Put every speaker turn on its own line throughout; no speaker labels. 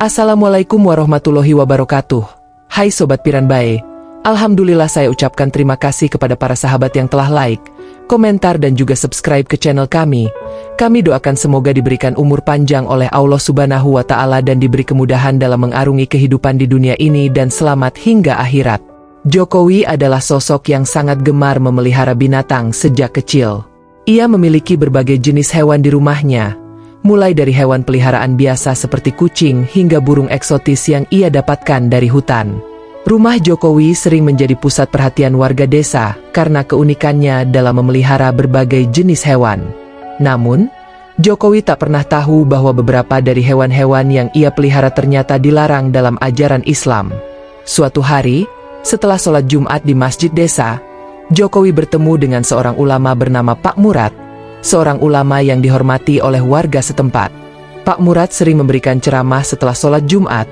Assalamualaikum warahmatullahi wabarakatuh. Hai Sobat Piranbae, Alhamdulillah saya ucapkan terima kasih kepada para sahabat yang telah like, komentar dan juga subscribe ke channel kami. Kami doakan semoga diberikan umur panjang oleh Allah Subhanahu wa Ta'ala dan diberi kemudahan dalam mengarungi kehidupan di dunia ini dan selamat hingga akhirat. Jokowi adalah sosok yang sangat gemar memelihara binatang sejak kecil. Ia memiliki berbagai jenis hewan di rumahnya, mulai dari hewan peliharaan biasa seperti kucing hingga burung eksotis yang ia dapatkan dari hutan. Rumah Jokowi sering menjadi pusat perhatian warga desa karena keunikannya dalam memelihara berbagai jenis hewan. Namun, Jokowi tak pernah tahu bahwa beberapa dari hewan-hewan yang ia pelihara ternyata dilarang dalam ajaran Islam. Suatu hari, setelah sholat Jumat di masjid desa, Jokowi bertemu dengan seorang ulama bernama Pak Murad, seorang ulama yang dihormati oleh warga setempat. Pak Murad sering memberikan ceramah setelah sholat Jumat,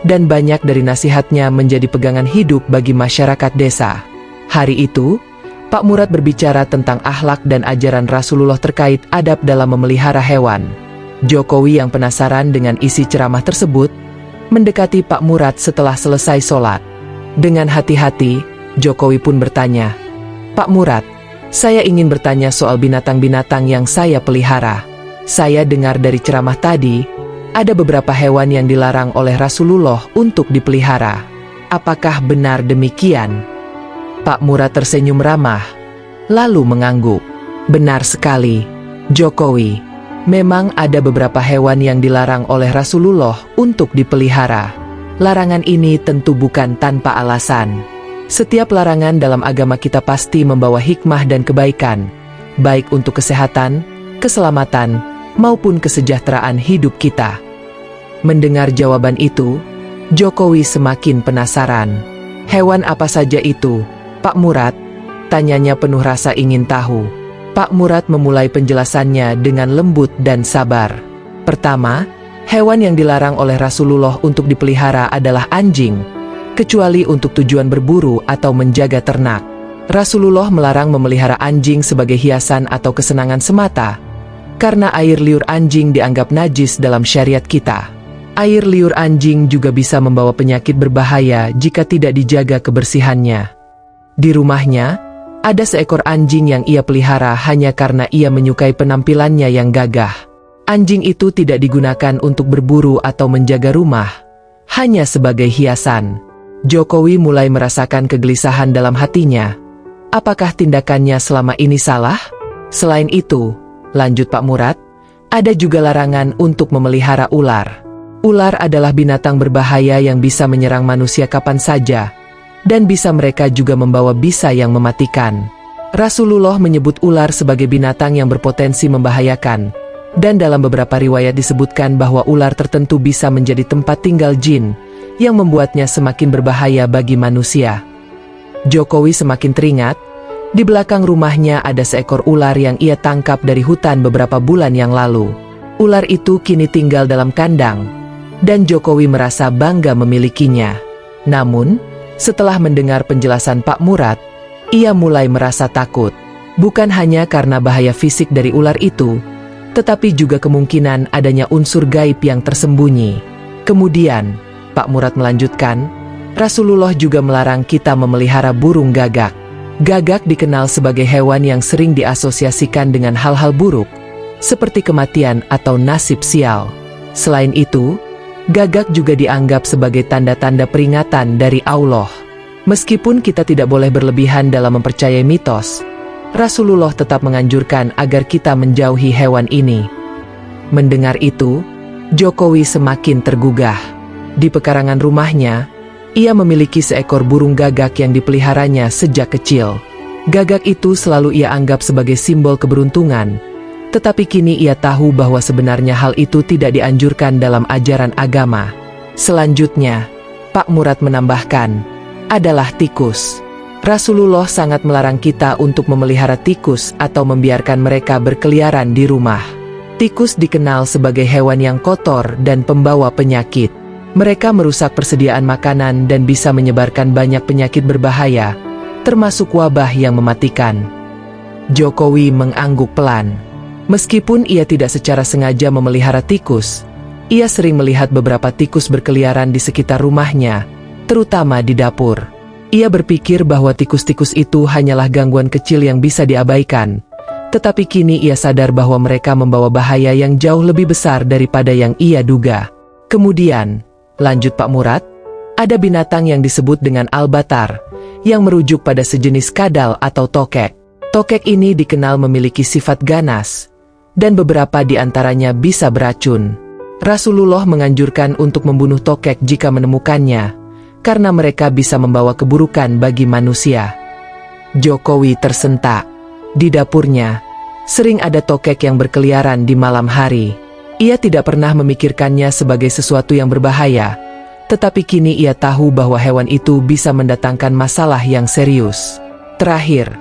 dan banyak dari nasihatnya menjadi pegangan hidup bagi masyarakat desa. Hari itu, Pak Murad berbicara tentang akhlak dan ajaran Rasulullah terkait adab dalam memelihara hewan. Jokowi yang penasaran dengan isi ceramah tersebut, mendekati Pak Murad setelah selesai sholat. Dengan hati-hati, Jokowi pun bertanya, "Pak Murad, saya ingin bertanya soal binatang-binatang yang saya pelihara. Saya dengar dari ceramah tadi, ada beberapa hewan yang dilarang oleh Rasulullah untuk dipelihara. Apakah benar demikian?" Pak Murad tersenyum ramah, lalu mengangguk. "Benar sekali, Jokowi. Memang ada beberapa hewan yang dilarang oleh Rasulullah untuk dipelihara. Larangan ini tentu bukan tanpa alasan. Setiap larangan dalam agama kita pasti membawa hikmah dan kebaikan, baik untuk kesehatan, keselamatan, maupun kesejahteraan hidup kita." Mendengar jawaban itu, Jokowi semakin penasaran. "Hewan apa saja itu, Pak Murad?" tanyanya penuh rasa ingin tahu. Pak Murad memulai penjelasannya dengan lembut dan sabar. Pertama, hewan yang dilarang oleh Rasulullah untuk dipelihara adalah anjing, kecuali untuk tujuan berburu atau menjaga ternak. Rasulullah melarang memelihara anjing sebagai hiasan atau kesenangan semata, karena air liur anjing dianggap najis dalam syariat kita. Air liur anjing juga bisa membawa penyakit berbahaya jika tidak dijaga kebersihannya. Di rumahnya, ada seekor anjing yang ia pelihara hanya karena ia menyukai penampilannya yang gagah. Anjing itu tidak digunakan untuk berburu atau menjaga rumah, hanya sebagai hiasan. Jokowi mulai merasakan kegelisahan dalam hatinya. Apakah tindakannya selama ini salah? Selain itu, lanjut Pak Murad, ada juga larangan untuk memelihara ular. Ular adalah binatang berbahaya yang bisa menyerang manusia kapan saja, dan bisa mereka juga membawa bisa yang mematikan. Rasulullah menyebut ular sebagai binatang yang berpotensi membahayakan, dan dalam beberapa riwayat disebutkan bahwa ular tertentu bisa menjadi tempat tinggal jin, yang membuatnya semakin berbahaya bagi manusia. Jokowi semakin teringat, di belakang rumahnya ada seekor ular yang ia tangkap dari hutan beberapa bulan yang lalu. Ular itu kini tinggal dalam kandang, dan Jokowi merasa bangga memilikinya. Namun, setelah mendengar penjelasan Pak Murad, ia mulai merasa takut. Bukan hanya karena bahaya fisik dari ular itu, tetapi juga kemungkinan adanya unsur gaib yang tersembunyi. Kemudian, Pak Murad melanjutkan, Rasulullah juga melarang kita memelihara burung gagak. Gagak dikenal sebagai hewan yang sering diasosiasikan dengan hal-hal buruk, seperti kematian atau nasib sial. Selain itu, gagak juga dianggap sebagai tanda-tanda peringatan dari Allah. Meskipun kita tidak boleh berlebihan dalam mempercayai mitos, Rasulullah tetap menganjurkan agar kita menjauhi hewan ini. Mendengar itu, Jokowi semakin tergugah. Di pekarangan rumahnya, ia memiliki seekor burung gagak yang dipeliharanya sejak kecil. Gagak itu selalu ia anggap sebagai simbol keberuntungan, tetapi kini ia tahu bahwa sebenarnya hal itu tidak dianjurkan dalam ajaran agama. Selanjutnya, Pak Murad menambahkan, adalah tikus. Rasulullah sangat melarang kita untuk memelihara tikus atau membiarkan mereka berkeliaran di rumah. Tikus dikenal sebagai hewan yang kotor dan pembawa penyakit. Mereka merusak persediaan makanan dan bisa menyebarkan banyak penyakit berbahaya, termasuk wabah yang mematikan. Jokowi mengangguk pelan. Meskipun ia tidak secara sengaja memelihara tikus, Ia sering melihat beberapa tikus berkeliaran di sekitar rumahnya, terutama di dapur. Ia berpikir bahwa tikus-tikus itu hanyalah gangguan kecil yang bisa diabaikan. Tetapi kini ia sadar bahwa mereka membawa bahaya yang jauh lebih besar daripada yang ia duga. Kemudian, lanjut Pak Murad, ada binatang yang disebut dengan albatar, yang merujuk pada sejenis kadal atau tokek. Tokek ini dikenal memiliki sifat ganas, dan beberapa di antaranya bisa beracun. Rasulullah menganjurkan untuk membunuh tokek jika menemukannya, karena mereka bisa membawa keburukan bagi manusia. Jokowi tersentak. Di dapurnya, sering ada tokek yang berkeliaran di malam hari. Ia tidak pernah memikirkannya sebagai sesuatu yang berbahaya, tetapi kini ia tahu bahwa hewan itu bisa mendatangkan masalah yang serius. Terakhir,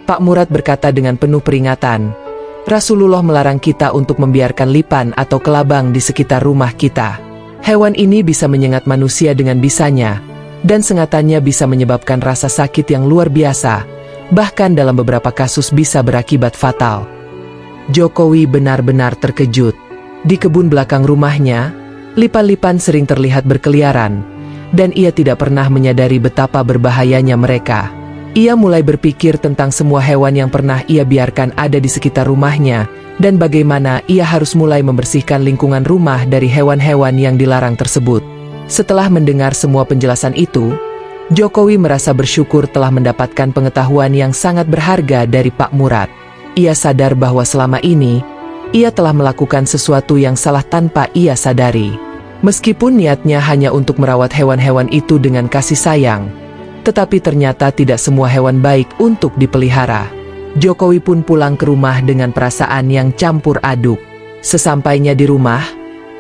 Pak Murad berkata dengan penuh peringatan, Rasulullah melarang kita untuk membiarkan lipan atau kelabang di sekitar rumah kita. Hewan ini bisa menyengat manusia dengan bisanya, dan sengatannya bisa menyebabkan rasa sakit yang luar biasa, bahkan dalam beberapa kasus bisa berakibat fatal. Jokowi benar-benar terkejut. Di kebun belakang rumahnya, lipan-lipan sering terlihat berkeliaran, dan ia tidak pernah menyadari betapa berbahayanya mereka. Ia mulai berpikir tentang semua hewan yang pernah ia biarkan ada di sekitar rumahnya, dan bagaimana ia harus mulai membersihkan lingkungan rumah dari hewan-hewan yang dilarang tersebut. Setelah mendengar semua penjelasan itu, Jokowi merasa bersyukur telah mendapatkan pengetahuan yang sangat berharga dari Pak Murad. Ia sadar bahwa selama ini, ia telah melakukan sesuatu yang salah tanpa ia sadari. Meskipun niatnya hanya untuk merawat hewan-hewan itu dengan kasih sayang, tetapi ternyata tidak semua hewan baik untuk dipelihara. Jokowi pun pulang ke rumah dengan perasaan yang campur aduk. Sesampainya di rumah,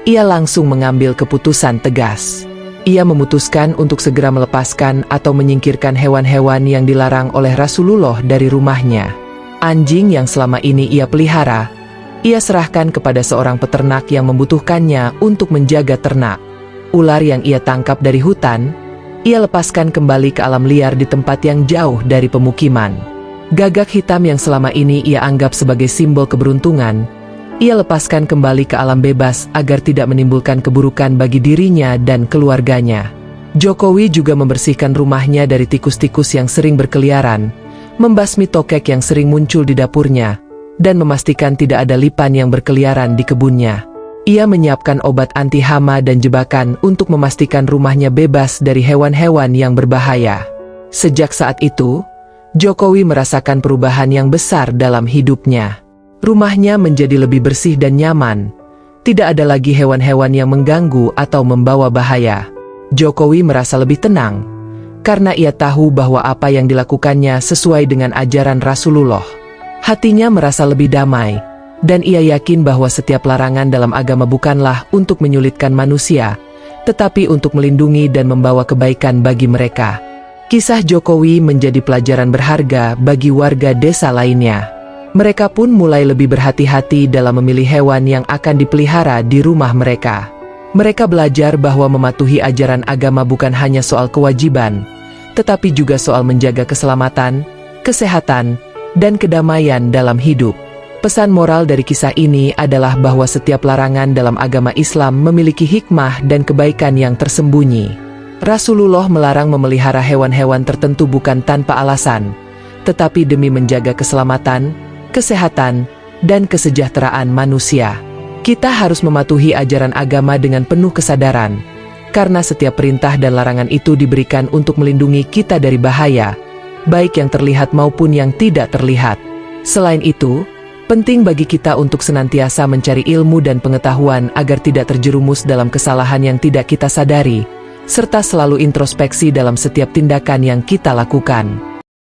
ia langsung mengambil keputusan tegas. Ia memutuskan untuk segera melepaskan atau menyingkirkan hewan-hewan yang dilarang oleh Rasulullah dari rumahnya. Anjing yang selama ini ia pelihara, ia serahkan kepada seorang peternak yang membutuhkannya untuk menjaga ternak. Ular yang ia tangkap dari hutan, ia lepaskan kembali ke alam liar di tempat yang jauh dari pemukiman. Gagak hitam yang selama ini ia anggap sebagai simbol keberuntungan, ia lepaskan kembali ke alam bebas agar tidak menimbulkan keburukan bagi dirinya dan keluarganya. Jokowi juga membersihkan rumahnya dari tikus-tikus yang sering berkeliaran, membasmi tokek yang sering muncul di dapurnya, dan memastikan tidak ada lipan yang berkeliaran di kebunnya. Ia menyiapkan obat anti hama dan jebakan untuk memastikan rumahnya bebas dari hewan-hewan yang berbahaya. Sejak saat itu, Jokowi merasakan perubahan yang besar dalam hidupnya. Rumahnya menjadi lebih bersih dan nyaman. Tidak ada lagi hewan-hewan yang mengganggu atau membawa bahaya. Jokowi merasa lebih tenang, karena ia tahu bahwa apa yang dilakukannya sesuai dengan ajaran Rasulullah. Hatinya merasa lebih damai, dan ia yakin bahwa setiap larangan dalam agama bukanlah untuk menyulitkan manusia, tetapi untuk melindungi dan membawa kebaikan bagi mereka. Kisah Jokowi menjadi pelajaran berharga bagi warga desa lainnya. Mereka pun mulai lebih berhati-hati dalam memilih hewan yang akan dipelihara di rumah mereka. Mereka belajar bahwa mematuhi ajaran agama bukan hanya soal kewajiban, tetapi juga soal menjaga keselamatan, kesehatan, dan kedamaian dalam hidup. Pesan moral dari kisah ini adalah bahwa setiap larangan dalam agama Islam memiliki hikmah dan kebaikan yang tersembunyi. Rasulullah melarang memelihara hewan-hewan tertentu bukan tanpa alasan, tetapi demi menjaga keselamatan, kesehatan, dan kesejahteraan manusia. Kita harus mematuhi ajaran agama dengan penuh kesadaran, karena setiap perintah dan larangan itu diberikan untuk melindungi kita dari bahaya, baik yang terlihat maupun yang tidak terlihat. Selain itu, penting bagi kita untuk senantiasa mencari ilmu dan pengetahuan agar tidak terjerumus dalam kesalahan yang tidak kita sadari, serta selalu introspeksi dalam setiap tindakan yang kita lakukan.